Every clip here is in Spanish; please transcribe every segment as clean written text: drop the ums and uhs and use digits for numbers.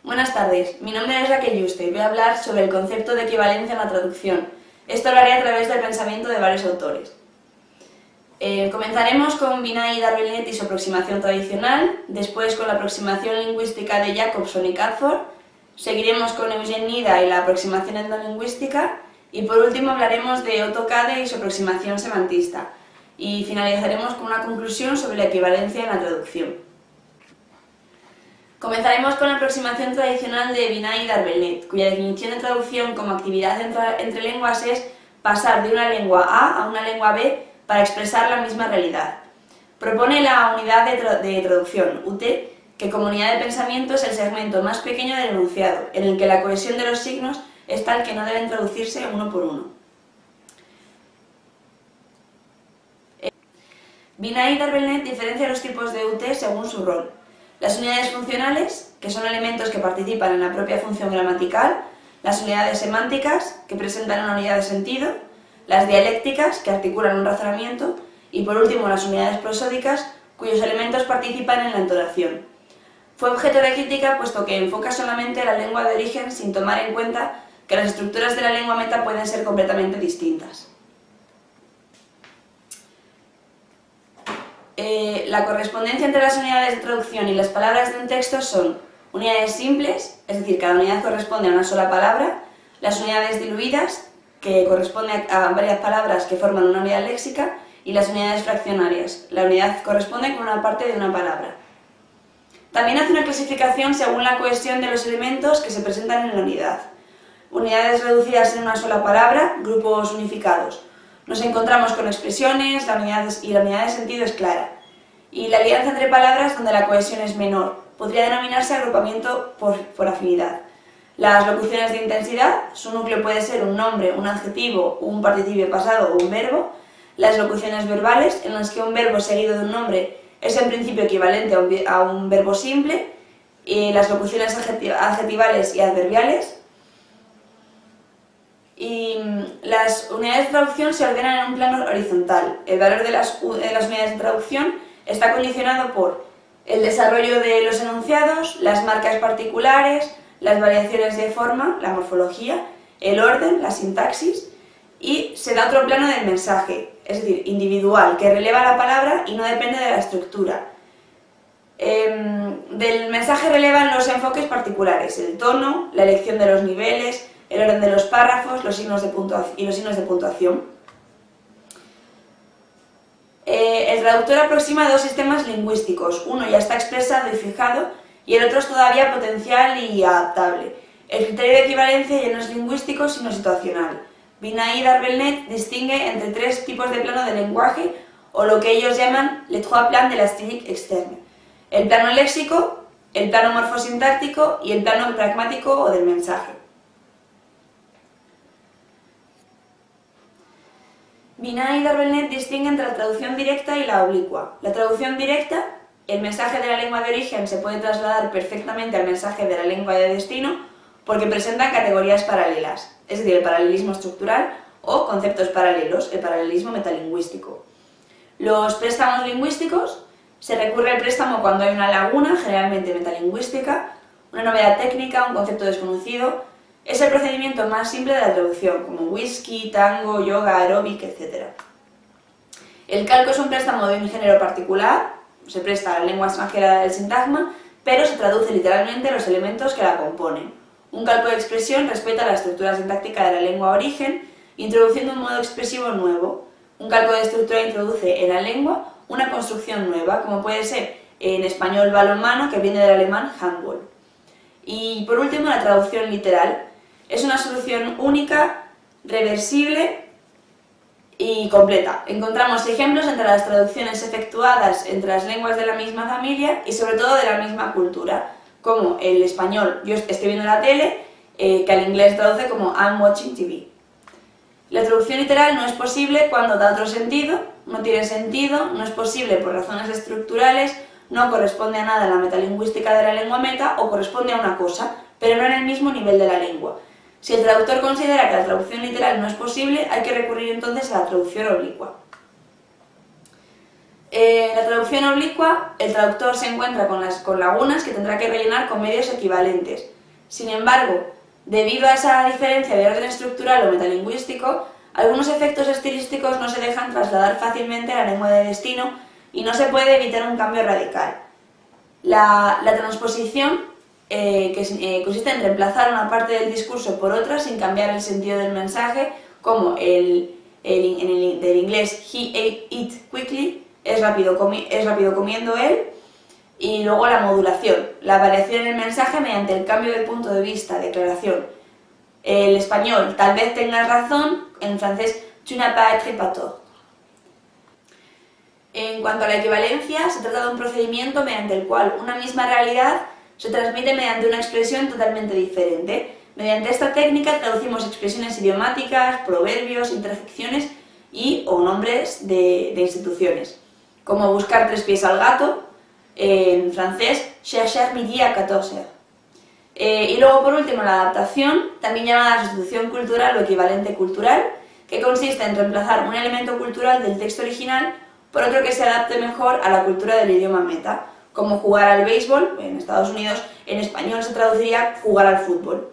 Buenas tardes, mi nombre es Raquel Yuste y voy a hablar sobre el concepto de equivalencia en la traducción. Esto lo haré a través del pensamiento de varios autores. Comenzaremos con Vinay y Darby-Net y su aproximación tradicional, después con la aproximación lingüística de Jacobson y Cadford, seguiremos con Eugene Nida y la aproximación etnolingüística, y por último hablaremos de Otto Kade y su aproximación semantista, y finalizaremos con una conclusión sobre la equivalencia en la traducción. Comenzaremos con la aproximación tradicional de Vinay y Darby-Net, cuya definición de traducción como actividad entre lenguas es pasar de una lengua A una lengua B para expresar la misma realidad. Propone la unidad de traducción, UT, que como unidad de pensamiento es el segmento más pequeño del enunciado, en el que la cohesión de los signos es tal que no deben traducirse uno por uno. Vinay y Darby-Net diferencian los tipos de UT según su rol. Las unidades funcionales, que son elementos que participan en la propia función gramatical, las unidades semánticas, que presentan una unidad de sentido, las dialécticas, que articulan un razonamiento, y por último las unidades prosódicas, cuyos elementos participan en la entonación. Fue objeto de crítica puesto que enfoca solamente la lengua de origen sin tomar en cuenta que las estructuras de la lengua meta pueden ser completamente distintas. La correspondencia entre las unidades de traducción y las palabras de un texto son unidades simples, es decir, cada unidad corresponde a una sola palabra, las unidades diluidas, que corresponden a varias palabras que forman una unidad léxica, y las unidades fraccionarias. La unidad corresponde con una parte de una palabra. También hace una clasificación según la cohesión de los elementos que se presentan en la unidad. Unidades reducidas en una sola palabra, grupos unificados. Nos encontramos con expresiones, la unidad de sentido es clara. Y la alianza entre palabras donde la cohesión es menor. Podría denominarse agrupamiento por afinidad. Las locuciones de intensidad, su núcleo puede ser un nombre, un adjetivo, un participio pasado o un verbo. Las locuciones verbales, en las que un verbo seguido de un nombre es en principio equivalente a un verbo simple. Y las locuciones adjetivales y adverbiales. Y las unidades de traducción se ordenan en un plano horizontal. El valor de las unidades de traducción está condicionado por el desarrollo de los enunciados, las marcas particulares, las variaciones de forma, la morfología, el orden, la sintaxis, y se da otro plano del mensaje, es decir, individual, que releva la palabra y no depende de la estructura. Del mensaje relevan los enfoques particulares, el tono, la elección de los niveles, el orden de los párrafos, los signos de puntuación. El traductor aproxima dos sistemas lingüísticos, uno ya está expresado y fijado y el otro es todavía potencial y adaptable. El criterio de equivalencia ya no es lingüístico sino situacional. Vinay y Darby-Net distingue entre tres tipos de plano de lenguaje, o lo que ellos llaman les trois plans de la stylique externe: el plano léxico, el plano morfosintáctico y el plano pragmático o del mensaje. Vinay y Darby-Net distinguen entre la traducción directa y la oblicua. La traducción directa, el mensaje de la lengua de origen se puede trasladar perfectamente al mensaje de la lengua de destino porque presentan categorías paralelas, es decir, el paralelismo estructural, o conceptos paralelos, el paralelismo metalingüístico. Los préstamos lingüísticos, se recurre al préstamo cuando hay una laguna, generalmente metalingüística, una novedad técnica, un concepto desconocido. Es el procedimiento más simple de la traducción, como whisky, tango, yoga, aeróbic, etc. El calco es un préstamo de un género particular, se presta a la lengua extranjera del sintagma, pero se traduce literalmente los elementos que la componen. Un calco de expresión respeta la estructura sintáctica de la lengua origen, introduciendo un modo expresivo nuevo. Un calco de estructura introduce en la lengua una construcción nueva, como puede ser en español balonmano, que viene del alemán Handball. Y por último, la traducción literal. Es una solución única, reversible y completa. Encontramos ejemplos entre las traducciones efectuadas entre las lenguas de la misma familia y sobre todo de la misma cultura, como el español yo estoy viendo la tele, que al inglés traduce como I'm watching TV. La traducción literal no es posible cuando da otro sentido, no tiene sentido, no es posible por razones estructurales, no corresponde a nada en la metalingüística de la lengua meta o corresponde a una cosa, pero no en el mismo nivel de la lengua. Si el traductor considera que la traducción literal no es posible, hay que recurrir entonces a la traducción oblicua. En la traducción oblicua, el traductor se encuentra con lagunas que tendrá que rellenar con medios equivalentes. Sin embargo, debido a esa diferencia de orden estructural o metalingüístico, algunos efectos estilísticos no se dejan trasladar fácilmente a la lengua de destino y no se puede evitar un cambio radical. La transposición consiste en reemplazar una parte del discurso por otra sin cambiar el sentido del mensaje, como del inglés "he ate it quickly", es rápido comiendo él, y luego la modulación, la variación en el mensaje mediante el cambio de punto de vista, declaración. El español "tal vez tengas razón", en francés "tu n'as pas être pas tort". En cuanto a la equivalencia, se trata de un procedimiento mediante el cual una misma realidad se transmite mediante una expresión totalmente diferente. Mediante esta técnica traducimos expresiones idiomáticas, proverbios, interjecciones o nombres de instituciones, como buscar 3 pies al gato, en francés chercher midi à 14. Y luego, por último, la adaptación, también llamada sustitución cultural o equivalente cultural, que consiste en reemplazar un elemento cultural del texto original por otro que se adapte mejor a la cultura del idioma meta, como jugar al béisbol. En Estados Unidos en español se traduciría jugar al fútbol.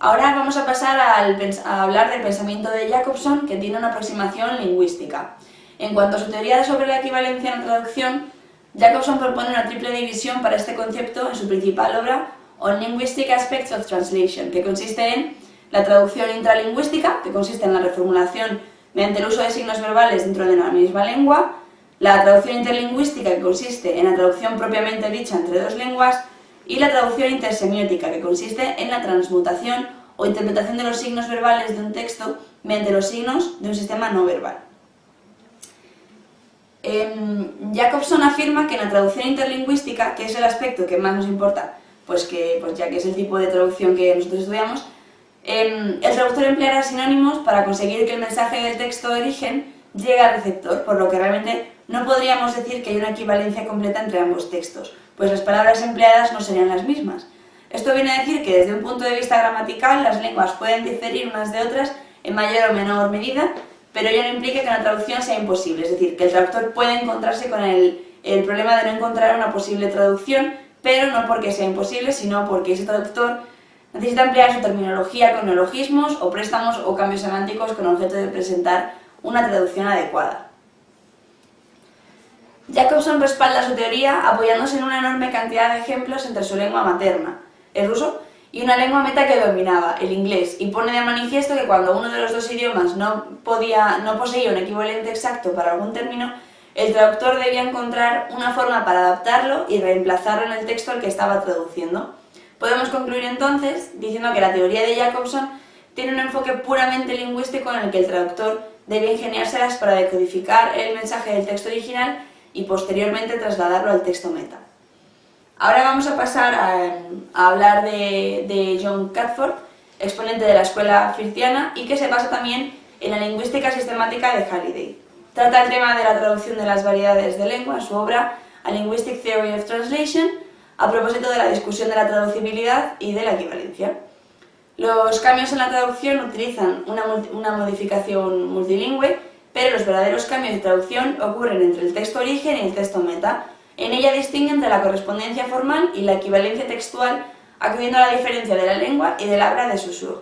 Ahora vamos a pasar a hablar del pensamiento de Jacobson, que tiene una aproximación lingüística. En cuanto a su teoría sobre la equivalencia en la traducción, Jacobson propone una triple división para este concepto en su principal obra, On Linguistic Aspects of Translation, que consiste en la traducción intralingüística, que consiste en la reformulación mediante el uso de signos verbales dentro de una misma lengua, la traducción interlingüística, que consiste en la traducción propiamente dicha entre 2 lenguas, y la traducción intersemiótica, que consiste en la transmutación o interpretación de los signos verbales de un texto mediante los signos de un sistema no verbal. Jacobson afirma que en la traducción interlingüística, que es el aspecto que más nos importa, ya que es el tipo de traducción que nosotros estudiamos, el traductor empleará sinónimos para conseguir que el mensaje del texto de origen llegue al receptor, por lo que realmente no podríamos decir que hay una equivalencia completa entre ambos textos, pues las palabras empleadas no serían las mismas. Esto viene a decir que desde un punto de vista gramatical las lenguas pueden diferir unas de otras en mayor o menor medida, pero ello no implica que una traducción sea imposible, es decir, que el traductor puede encontrarse con el problema de no encontrar una posible traducción, pero no porque sea imposible, sino porque ese traductor necesita emplear su terminología con neologismos o préstamos o cambios semánticos con objeto de presentar una traducción adecuada. Jacobson respalda su teoría apoyándose en una enorme cantidad de ejemplos entre su lengua materna, el ruso, y una lengua meta que dominaba, el inglés, y pone de manifiesto que cuando uno de los 2 idiomas no poseía un equivalente exacto para algún término, el traductor debía encontrar una forma para adaptarlo y reemplazarlo en el texto al que estaba traduciendo. Podemos concluir entonces diciendo que la teoría de Jacobson tiene un enfoque puramente lingüístico en el que el traductor debe ingeniárselas para decodificar el mensaje del texto original y posteriormente trasladarlo al texto meta. Ahora vamos a pasar a hablar de John Catford, exponente de la escuela freudiana y que se basa también en la lingüística sistemática de Halliday. Trata el tema de la traducción de las variedades de lengua en su obra A Linguistic Theory of Translation, a propósito de la discusión de la traducibilidad y de la equivalencia. Los cambios en la traducción utilizan una modificación multilingüe, pero los verdaderos cambios de traducción ocurren entre el texto origen y el texto meta. En ella distingue entre la correspondencia formal y la equivalencia textual, acudiendo a la diferencia de la lengua y del habla de Saussure.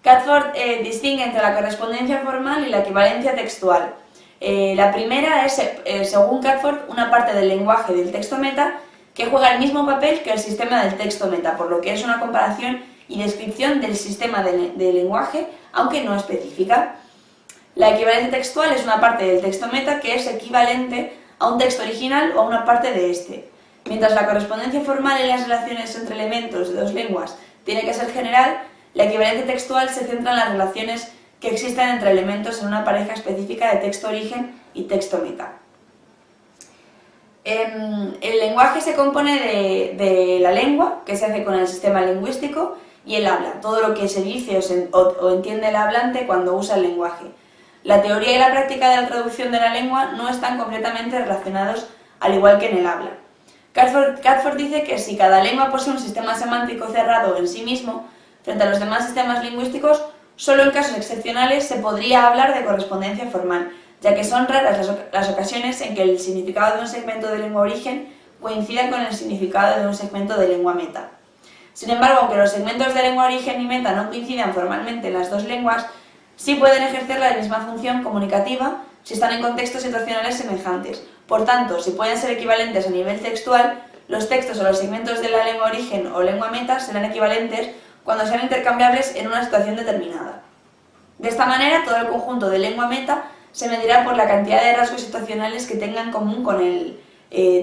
Catford distingue entre la correspondencia formal y la equivalencia textual. La primera es, según Catford, una parte del lenguaje del texto meta que juega el mismo papel que el sistema del texto meta, por lo que es una comparación y descripción del sistema de lenguaje, aunque no específica. La equivalencia textual es una parte del texto meta que es equivalente a un texto original o a una parte de este. Mientras la correspondencia formal en las relaciones entre elementos de 2 lenguas tiene que ser general, la equivalencia textual se centra en las relaciones que existen entre elementos en una pareja específica de texto origen y texto meta. El lenguaje se compone de la lengua, que se hace con el sistema lingüístico, y el habla, todo lo que se dice o entiende el hablante cuando usa el lenguaje. La teoría y la práctica de la traducción de la lengua no están completamente relacionados, al igual que en el habla. Catford dice que si cada lengua posee un sistema semántico cerrado en sí mismo, frente a los demás sistemas lingüísticos, solo en casos excepcionales se podría hablar de correspondencia formal. ya que son raras las ocasiones en que el significado de un segmento de lengua origen coincida con el significado de un segmento de lengua meta. Sin embargo, aunque los segmentos de lengua origen y meta no coincidan formalmente en las dos lenguas, sí pueden ejercer la misma función comunicativa si están en contextos situacionales semejantes. Por tanto, si pueden ser equivalentes a nivel textual, los textos o los segmentos de la lengua origen o lengua meta serán equivalentes cuando sean intercambiables en una situación determinada. De esta manera, todo el conjunto de lengua meta se medirá por la cantidad de rasgos situacionales que tenga en común con el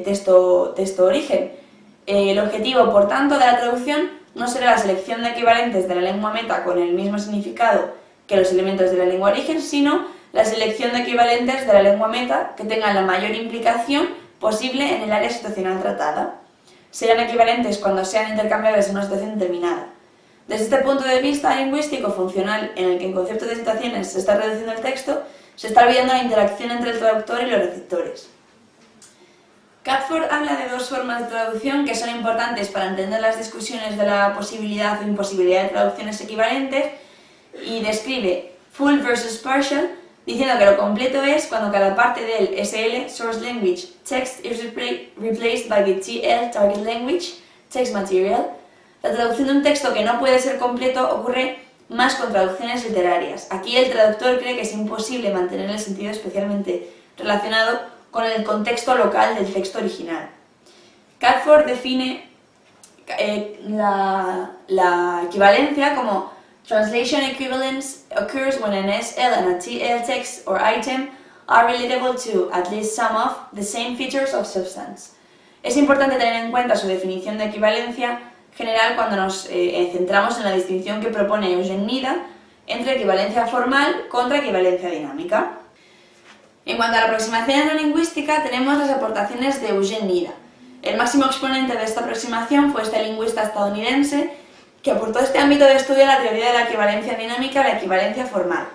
texto origen. El objetivo, por tanto, de la traducción no será la selección de equivalentes de la lengua meta con el mismo significado que los elementos de la lengua origen, sino la selección de equivalentes de la lengua meta que tengan la mayor implicación posible en el área situacional tratada. Serán equivalentes cuando sean intercambiables en una situación determinada. Desde este punto de vista lingüístico funcional, en el que en conceptos de situaciones se está reduciendo el texto, se está olvidando la interacción entre el traductor y los receptores. Catford habla de dos formas de traducción que son importantes para entender las discusiones de la posibilidad o imposibilidad de traducciones equivalentes y describe full versus partial, diciendo que lo completo es cuando cada parte del SL, Source Language, text is replaced by the TL, Target Language, text material. La traducción de un texto que no puede ser completo ocurre más con traducciones literarias. Aquí el traductor cree que es imposible mantener el sentido especialmente relacionado con el contexto local del texto original. Catford define la equivalencia como translation equivalence occurs when an SL and a TL text or item are relatable to at least some of the same features of substance. Es importante tener en cuenta su definición de equivalencia general cuando nos centramos en la distinción que propone Eugene Nida entre equivalencia formal contra equivalencia dinámica. En cuanto a la aproximación neurolingüística, tenemos las aportaciones de Eugene Nida. El máximo exponente de esta aproximación fue este lingüista estadounidense que aportó a este ámbito de estudio la teoría de la equivalencia dinámica a la equivalencia formal.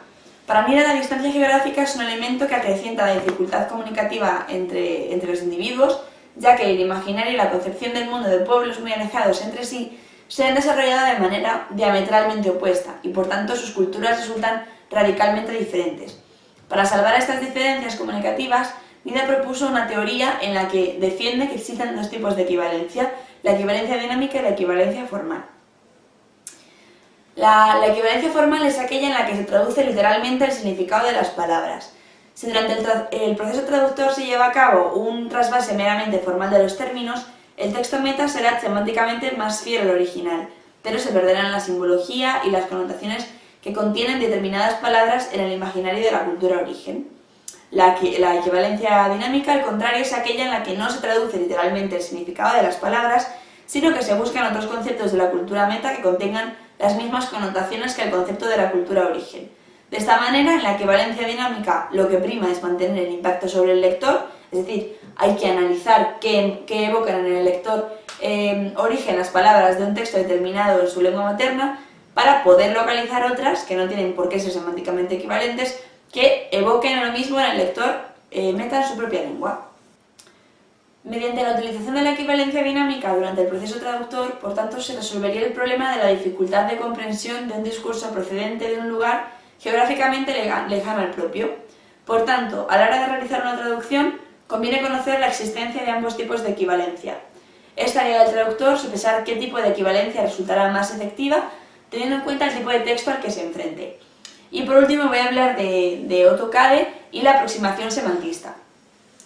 Para Nida, la distancia geográfica es un elemento que acrecienta la dificultad comunicativa entre los individuos, ya que el imaginario y la concepción del mundo de pueblos muy alejados entre sí se han desarrollado de manera diametralmente opuesta y por tanto sus culturas resultan radicalmente diferentes. Para salvar estas diferencias comunicativas, Nida propuso una teoría en la que defiende que existen dos tipos de equivalencia, la equivalencia dinámica y la equivalencia formal. La equivalencia formal es aquella en la que se traduce literalmente el significado de las palabras. Si durante el proceso traductor se lleva a cabo un trasvase meramente formal de los términos, el texto meta será semánticamente más fiel al original, pero se perderán la simbología y las connotaciones que contienen determinadas palabras en el imaginario de la cultura origen. La equivalencia dinámica, al contrario, es aquella en la que no se traduce literalmente el significado de las palabras, sino que se buscan otros conceptos de la cultura meta que contengan las mismas connotaciones que el concepto de la cultura origen. De esta manera, en la equivalencia dinámica lo que prima es mantener el impacto sobre el lector, es decir, hay que analizar qué evocan en el lector origen las palabras de un texto determinado en su lengua materna, para poder localizar otras que no tienen por qué ser semánticamente equivalentes, que evoquen lo mismo en el lector meta en su propia lengua. Mediante la utilización de la equivalencia dinámica durante el proceso traductor, por tanto, se resolvería el problema de la dificultad de comprensión de un discurso procedente de un lugar geográficamente lejano al propio. Por tanto, a la hora de realizar una traducción, conviene conocer la existencia de ambos tipos de equivalencia. Es tarea del traductor sopesar qué tipo de equivalencia resultará más efectiva, teniendo en cuenta el tipo de texto al que se enfrente. Y por último voy a hablar de Otto Kade y la aproximación semantista.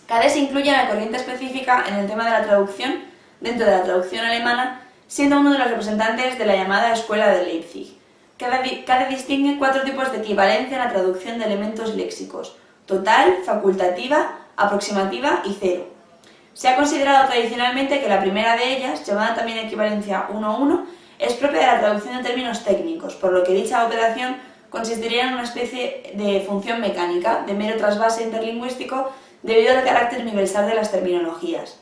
Kade se incluye en la corriente específica en el tema de la traducción, dentro de la traducción alemana, siendo uno de los representantes de la llamada Escuela de Leipzig. Kade distingue 4 tipos de equivalencia en la traducción de elementos léxicos: total, facultativa, aproximativa y cero. Se ha considerado tradicionalmente que la primera de ellas, llamada también equivalencia 1-1, es propia de la traducción de términos técnicos, por lo que dicha operación consistiría en una especie de función mecánica, de mero trasvase interlingüístico, debido al carácter universal de las terminologías.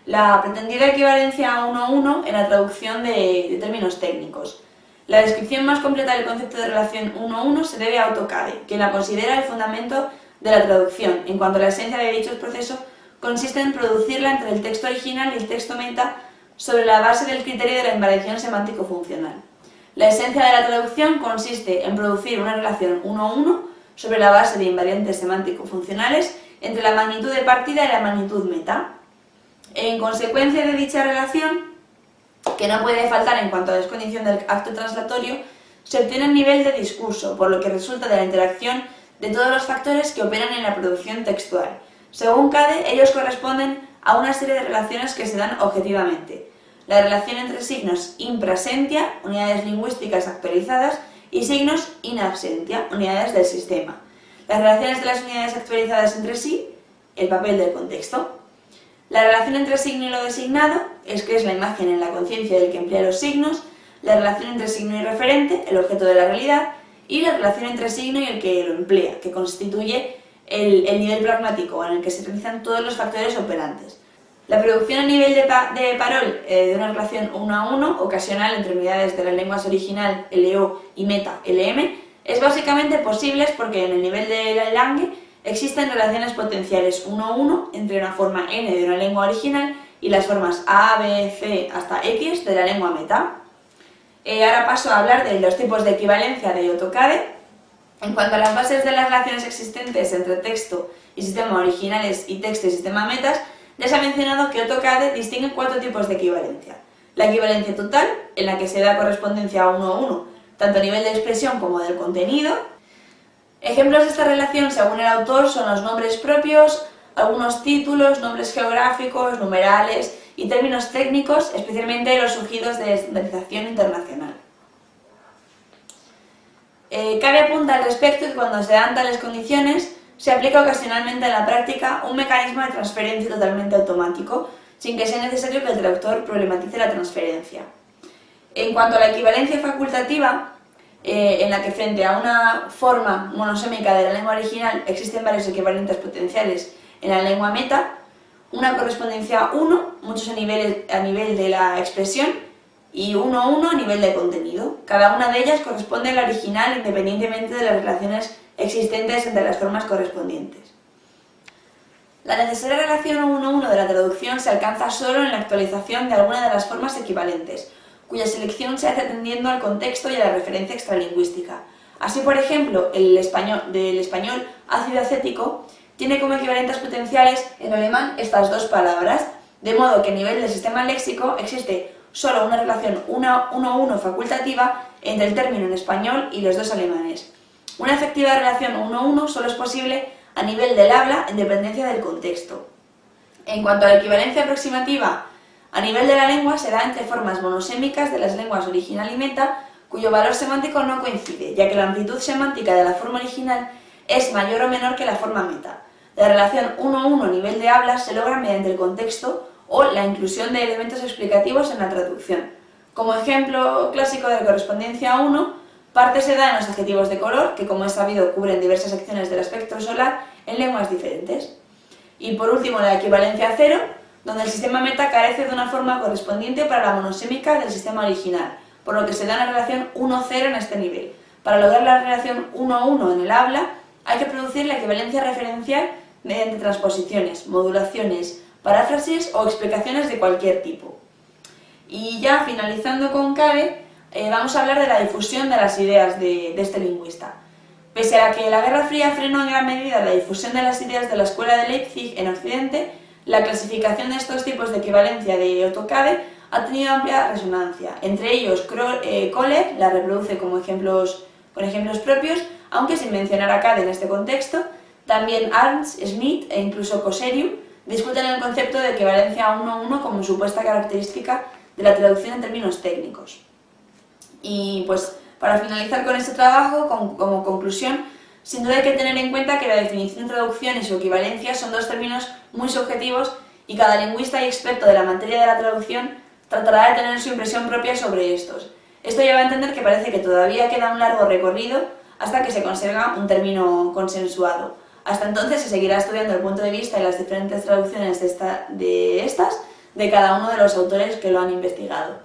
La pretendida equivalencia 1-1 en la traducción de términos técnicos. La descripción más completa del concepto de relación 1-1 se debe a Otto Kade, quien la considera el fundamento de la traducción, en cuanto a la esencia de dicho proceso consiste en producirla entre el texto original y el texto meta sobre la base del criterio de la invariación semántico-funcional. La esencia de la traducción consiste en producir una relación 1-1 sobre la base de invariantes semántico-funcionales entre la magnitud de partida y la magnitud meta. En consecuencia de dicha relación, que no puede faltar en cuanto a la condición del acto translatorio, se obtiene el nivel de discurso, por lo que resulta de la interacción de todos los factores que operan en la producción textual. Según Cade, ellos corresponden a una serie de relaciones que se dan objetivamente. La relación entre signos in prasentia, unidades lingüísticas actualizadas, y signos in absentia, unidades del sistema. Las relaciones de las unidades actualizadas entre sí, el papel del contexto. La relación entre signo y lo designado, que es la imagen en la conciencia del que emplea los signos. La relación entre signo y referente, el objeto de la realidad. Y la relación entre signo y el que lo emplea, que constituye el nivel pragmático en el que se realizan todos los factores operantes. La producción a nivel de parol de una relación 1 a 1, ocasional entre unidades de las lenguas original, LO, y meta, LM, es básicamente posible porque en el nivel de Lange existen relaciones potenciales 1 a 1 entre una forma N de una lengua original y las formas A, B, C hasta X de la lengua meta. Ahora paso a hablar de los tipos de equivalencia de Otto-Cade. En cuanto a las bases de las relaciones existentes entre texto y sistema originales y texto y sistema metas, ya se ha mencionado que Otto-Cade distingue 4 tipos de equivalencia. La equivalencia total, en la que se da correspondencia 1 a 1, tanto a nivel de expresión como del contenido. Ejemplos de esta relación, según el autor, son los nombres propios, algunos títulos, nombres geográficos, numerales y términos técnicos, especialmente los surgidos de estandarización internacional. Cabe apuntar al respecto que cuando se dan tales condiciones, se aplica ocasionalmente en la práctica un mecanismo de transferencia totalmente automático, sin que sea necesario que el traductor problematice la transferencia. En cuanto a la equivalencia facultativa, en la que frente a una forma monosémica de la lengua original existen varios equivalentes potenciales en la lengua meta, una correspondencia 1, muchos a nivel de la expresión, y 1 a 1 a nivel de contenido. Cada una de ellas corresponde a la original independientemente de las relaciones existentes entre las formas correspondientes. La necesaria relación 1 a 1 de la traducción se alcanza solo en la actualización de alguna de las formas equivalentes, cuya selección se hace atendiendo al contexto y a la referencia extralingüística. Así, por ejemplo, del español ácido acético tiene como equivalentes potenciales en alemán estas dos palabras, de modo que a nivel del sistema léxico existe solo una relación 1 a 1 facultativa entre el término en español y los dos alemanes. Una efectiva relación 1 a 1 solo es posible a nivel del habla en dependencia del contexto. En cuanto a la equivalencia aproximativa, a nivel de la lengua se da entre formas monosémicas de las lenguas original y meta, cuyo valor semántico no coincide, ya que la amplitud semántica de la forma original es mayor o menor que la forma meta. La relación 1 a 1 a nivel de habla se logra mediante el contexto o la inclusión de elementos explicativos en la traducción. Como ejemplo clásico de correspondencia 1, parte se da en los adjetivos de color, que como es sabido cubren diversas secciones del espectro solar en lenguas diferentes. Y por último la equivalencia 0, donde el sistema meta carece de una forma correspondiente para la monosémica del sistema original, por lo que se da una relación 1-0 en este nivel. Para lograr la relación 1 a 1 en el habla, hay que producir la equivalencia referencial mediante transposiciones, modulaciones, paráfrasis o explicaciones de cualquier tipo. Y ya finalizando con Cade, vamos a hablar de la difusión de las ideas de este lingüista. Pese a que la Guerra Fría frenó en gran medida la difusión de las ideas de la Escuela de Leipzig en Occidente, la clasificación de estos tipos de equivalencia de Otto-Cade ha tenido amplia resonancia. Entre ellos, Kohler la reproduce con ejemplos propios, aunque sin mencionar a Cade en este contexto. También Arndt, Smith e incluso Koseriu discuten el concepto de equivalencia 1 a 1 como supuesta característica de la traducción en términos técnicos. Y pues para finalizar con este trabajo, como conclusión, sin duda hay que tener en cuenta que la definición de traducción y su equivalencia son dos términos muy subjetivos y cada lingüista y experto de la materia de la traducción tratará de tener su impresión propia sobre estos. Esto lleva a entender que parece que todavía queda un largo recorrido hasta que se consiga un término consensuado. Hasta entonces se seguirá estudiando el punto de vista y las diferentes traducciones de cada uno de los autores que lo han investigado.